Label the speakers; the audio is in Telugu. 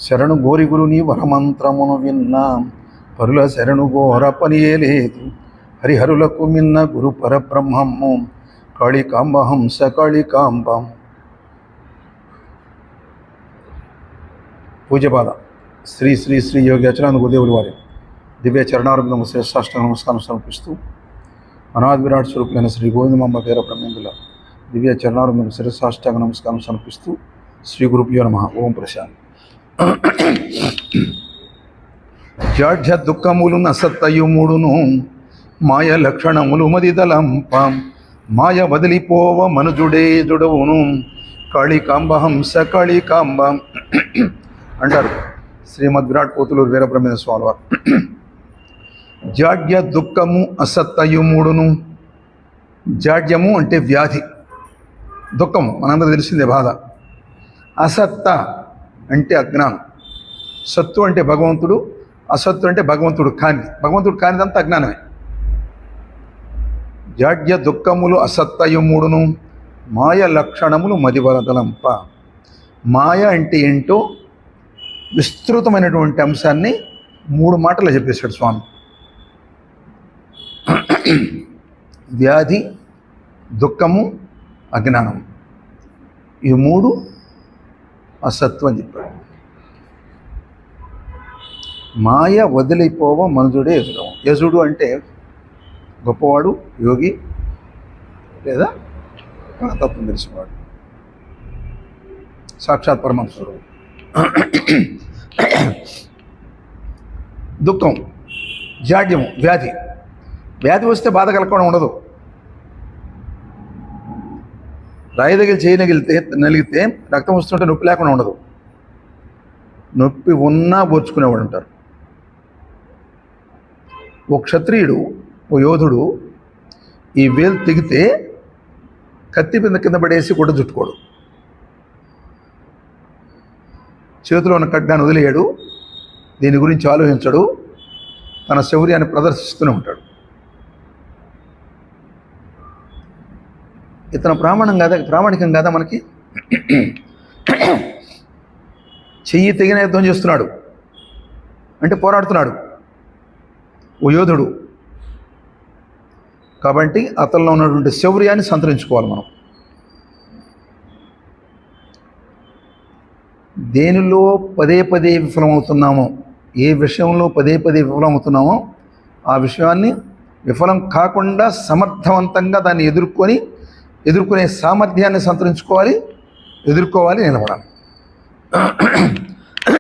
Speaker 1: శరణు గోరి గురుని వరమంత్రమును విన్నా పరుల శరణు ఘోర పనియే లేదు. హరిహరులకు మిన్న గురు పరబ్రహ్మము కాళికాంబ హంస కాళికాంబ. పూజ్యపాద శ్రీ శ్రీ శ్రీ యోగి అచలానంద గురుదేవుల వారి దివ్య చరణారవిందము శ్రేష్టాష్ట నమస్కారం సమర్పిస్తూ అనాది విరాట్ స్వరూపులైన శ్రీ గోవిందమాంబ పేర బ్రహ్మేందుల దివ్య చరణారవిందము శ్రేష్టాష్టాంగ నమస్కారం సమర్పిస్తూ శ్రీ గురుభ్యో నమః. ఓం ప్రశాంత్. జాఢ్య దుఃఖములు నసత్తయు మూడును మాయ లక్షణములు మదిదలంప మాయ వదిలిపోవ మనుజుడే జుడవును కాళికాంబ హంస కాళికాంబ అంటారు శ్రీమద్ విరాట్ పోతులూరు వీరబ్రహ్మేంద్ర స్వామి వారు. జాడ్య దుఃఖము అసత్తయు మూడును. జాడ్యము అంటే వ్యాధి, దుఃఖము మనందరూ తెలిసిందే బాధ. అసత్త అంటే అజ్ఞానం, సత్తు అంటే భగవంతుడు, అసత్తు అంటే భగవంతుడు కానిదంతా అజ్ఞానమే. జాడ్య దుఃఖములు అసత్తయు మూడును మాయ లక్షణములు మదివరదలంప. మాయ అంటే ఏంటో విస్తృతమైనటువంటి అంశాన్ని 3 మాటలు చెప్పేశాడు స్వామి. వ్యాధి, దుఃఖము, అజ్ఞానము, ఈ 3 అసత్వం అని చెప్పాడు. మాయ వదిలిపోవ మనుజుడే యజుడు. యజుడు అంటే గొప్పవాడు, యోగి లేదా తత్వం తెలిసినవాడు, సాక్షాత్ పరమేశ్వరుడు. దుఃఖం, జాడ్యము, వ్యాధి. వ్యాధి వస్తే బాధ కలగకుండా ఉండదు. రాయి దగ్గర నలిగితే రక్తం వస్తుంటే నొప్పి లేకుండా ఉండదు. నొప్పి ఉన్నా ఓర్చుకునేవాడు ఉంటారు. ఓ క్షత్రియుడు, ఓ యోధుడు ఈ వేలు తెగితే కత్తి కింద పడేసి గుడ్డ చుట్టుకోడు. చేతిలో ఉన్న ఖడ్గాన్ని వదిలేయడు, దీని గురించి ఆలోచించడు, తన శౌర్యాన్ని ప్రదర్శిస్తూనే ఉంటాడు. ఇతను ప్రామాణికం కాదా మనకి? చెయ్యి తెగిన యుద్ధం చేస్తున్నాడు అంటే పోరాడుతున్నాడు ఓ యోధుడు. కాబట్టి అతనిలో ఉన్నటువంటి శౌర్యాన్ని సంతరించుకోవాలి మనం. దేనిలో పదే విఫలమవుతున్నామో, ఏ విషయంలో పదే విఫలమవుతున్నామో ఆ విషయాన్ని విఫలం కాకుండా సమర్థవంతంగా దాన్ని ఎదుర్కొనే సామర్థ్యాన్ని సంతరించుకోవాలి, నిలబడాలి.